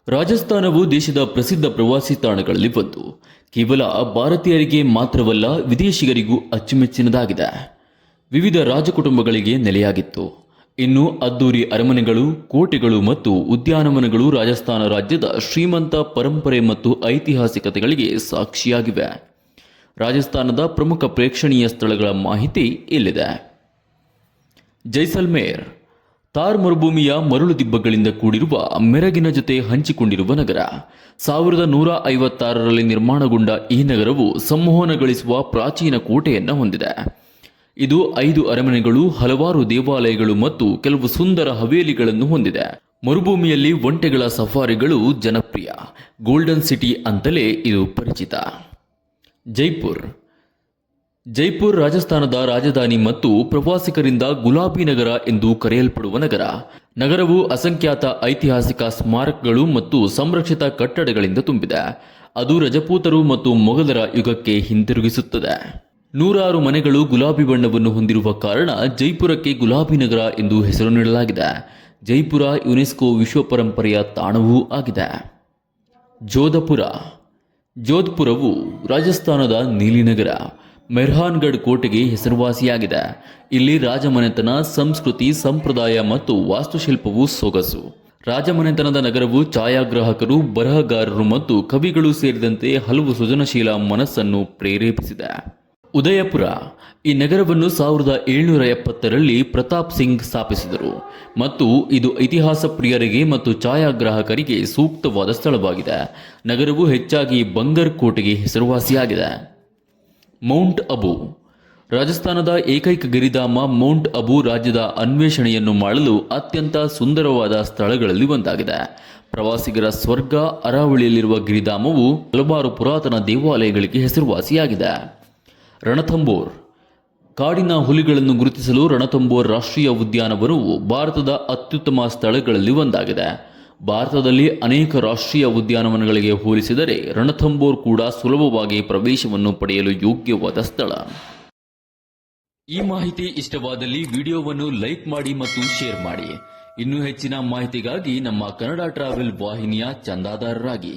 ರಾಜಸ್ಥಾನವು ದೇಶದ ಪ್ರಸಿದ್ಧ ಪ್ರವಾಸಿ ತಾಣಗಳಲ್ಲಿ ಒಂದು. ಕೇವಲ ಭಾರತೀಯರಿಗೆ ಮಾತ್ರವಲ್ಲ, ವಿದೇಶಿಗರಿಗೂ ಅಚ್ಚುಮೆಚ್ಚಿನದಾಗಿದೆ. ವಿವಿಧ ರಾಜಕುಟುಂಬಗಳಿಗೆ ನೆಲೆಯಾಗಿತ್ತು. ಇನ್ನು ಅದ್ದೂರಿ ಅರಮನೆಗಳು, ಕೋಟೆಗಳು ಮತ್ತು ಉದ್ಯಾನವನಗಳು ರಾಜಸ್ಥಾನ ರಾಜ್ಯದ ಶ್ರೀಮಂತ ಪರಂಪರೆ ಮತ್ತು ಐತಿಹಾಸಿಕತೆಗಳಿಗೆ ಸಾಕ್ಷಿಯಾಗಿವೆ. ರಾಜಸ್ಥಾನದ ಪ್ರಮುಖ ಪ್ರೇಕ್ಷಣೀಯ ಸ್ಥಳಗಳ ಮಾಹಿತಿ ಇಲ್ಲಿದೆ. ಜೈಸಲ್ಮೇರ್ ಥಾರ್ ಮರುಭೂಮಿಯ ಮರಳು ದಿಬ್ಬಗಳಿಂದ ಕೂಡಿರುವ ಮೆರಗಿನ ಜೊತೆ ಹಂಚಿಕೊಂಡಿರುವ ನಗರ. 1156ರಲ್ಲಿ ನಿರ್ಮಾಣಗೊಂಡ ಈ ನಗರವು ಸಂಮೋಹನಗೊಳಿಸುವ ಪ್ರಾಚೀನ ಕೋಟೆಯನ್ನು ಹೊಂದಿದೆ. ಇದು 5 ಅರಮನೆಗಳು, ಹಲವಾರು ದೇವಾಲಯಗಳು ಮತ್ತು ಕೆಲವು ಸುಂದರ ಹವೇಲಿಗಳನ್ನು ಹೊಂದಿದೆ. ಮರುಭೂಮಿಯಲ್ಲಿ ಒಂಟೆಗಳ ಸಫಾರಿಗಳು ಜನಪ್ರಿಯ. ಗೋಲ್ಡನ್ ಸಿಟಿ ಅಂತಲೇ ಇದು ಪರಿಚಿತ. ಜೈಪುರ್ ರಾಜಸ್ಥಾನದ ರಾಜಧಾನಿ ಮತ್ತು ಪ್ರವಾಸಿಗರಿಂದ ಗುಲಾಬಿ ನಗರ ಎಂದು ಕರೆಯಲ್ಪಡುವ ನಗರ. ನಗರವು ಅಸಂಖ್ಯಾತ ಐತಿಹಾಸಿಕ ಸ್ಮಾರಕಗಳು ಮತ್ತು ಸಂರಕ್ಷಿತ ಕಟ್ಟಡಗಳಿಂದ ತುಂಬಿದೆ. ಅದು ರಜಪೂತರು ಮತ್ತು ಮೊಘಲರ ಯುಗಕ್ಕೆ ಹಿಂತಿರುಗಿಸುತ್ತದೆ. 100 ಮನೆಗಳು ಗುಲಾಬಿ ಬಣ್ಣವನ್ನು ಹೊಂದಿರುವ ಕಾರಣ ಜೈಪುರಕ್ಕೆ ಗುಲಾಬಿ ನಗರ ಎಂದು ಹೆಸರು ನೀಡಲಾಗಿದೆ. ಜೈಪುರ ಯುನೆಸ್ಕೋ ವಿಶ್ವ ಪರಂಪರೆಯ ತಾಣವೂ ಆಗಿದೆ. ಜೋಧ್ಪುರವು ರಾಜಸ್ಥಾನದ ನೀಲಿನಗರ. ಮೆಹ್ರಾನ್ಗಢ್ ಕೋಟೆಗೆ ಹೆಸರುವಾಸಿಯಾಗಿದೆ. ಇಲ್ಲಿ ರಾಜಮನೆತನ, ಸಂಸ್ಕೃತಿ, ಸಂಪ್ರದಾಯ ಮತ್ತು ವಾಸ್ತುಶಿಲ್ಪವು ಸೊಗಸು. ರಾಜಮನೆತನದ ನಗರವು ಛಾಯಾಗ್ರಾಹಕರು, ಬರಹಗಾರರು ಮತ್ತು ಕವಿಗಳು ಸೇರಿದಂತೆ ಹಲವು ಸೃಜನಶೀಲ ಮನಸ್ಸನ್ನು ಪ್ರೇರೇಪಿಸಿದೆ. ಉದಯಪುರ ಈ ನಗರವನ್ನು 1770ರಲ್ಲಿ ಪ್ರತಾಪ್ ಸಿಂಗ್ ಸ್ಥಾಪಿಸಿದರು ಮತ್ತು ಇದು ಇತಿಹಾಸ ಪ್ರಿಯರಿಗೆ ಮತ್ತು ಛಾಯಾಗ್ರಾಹಕರಿಗೆ ಸೂಕ್ತವಾದ ಸ್ಥಳವಾಗಿದೆ. ನಗರವು ಹೆಚ್ಚಾಗಿ ಬಂಗರ್ ಕೋಟೆಗೆ ಹೆಸರುವಾಸಿಯಾಗಿದೆ. ಮೌಂಟ್ ಅಬು ರಾಜಸ್ಥಾನದ ಏಕೈಕ ಗಿರಿಧಾಮ. ಮೌಂಟ್ ಅಬು ರಾಜ್ಯದ ಅನ್ವೇಷಣೆಯನ್ನು ಮಾಡಲು ಅತ್ಯಂತ ಸುಂದರವಾದ ಸ್ಥಳಗಳಲ್ಲಿ ಒಂದಾಗಿದೆ. ಪ್ರವಾಸಿಗರ ಸ್ವರ್ಗ. ಅರಾವಳಿಯಲ್ಲಿರುವ ಗಿರಿಧಾಮವು ಹಲವಾರು ಪುರಾತನ ದೇವಾಲಯಗಳಿಗೆ ಹೆಸರುವಾಸಿಯಾಗಿದೆ. ರಣಥಂಬೋರ್ ಕಾಡಿನ ಹುಲಿಗಳನ್ನು ಗುರುತಿಸಲು ರಣಥಂಬೋರ್ ರಾಷ್ಟ್ರೀಯ ಉದ್ಯಾನವನವು ಭಾರತದ ಅತ್ಯುತ್ತಮ ಸ್ಥಳಗಳಲ್ಲಿ ಒಂದಾಗಿದೆ. ಭಾರತದಲ್ಲಿ ಅನೇಕ ರಾಷ್ಟ್ರೀಯ ಉದ್ಯಾನವನಗಳಿಗೆ ಹೋಲಿಸಿದರೆ ರಣಥಂಬೋರ್ ಕೂಡ ಸುಲಭವಾಗಿ ಪ್ರವೇಶವನ್ನು ಪಡೆಯಲು ಯೋಗ್ಯವಾದ ಸ್ಥಳ. ಈ ಮಾಹಿತಿ ಇಷ್ಟವಾದಲ್ಲಿ ವಿಡಿಯೋವನ್ನು ಲೈಕ್ ಮಾಡಿ ಮತ್ತು ಶೇರ್ ಮಾಡಿ. ಇನ್ನೂ ಹೆಚ್ಚಿನ ಮಾಹಿತಿಗಾಗಿ ನಮ್ಮ ಕನ್ನಡ ಟ್ರಾವೆಲ್ ವಾಹಿನಿಯ ಚಂದಾದಾರರಾಗಿ.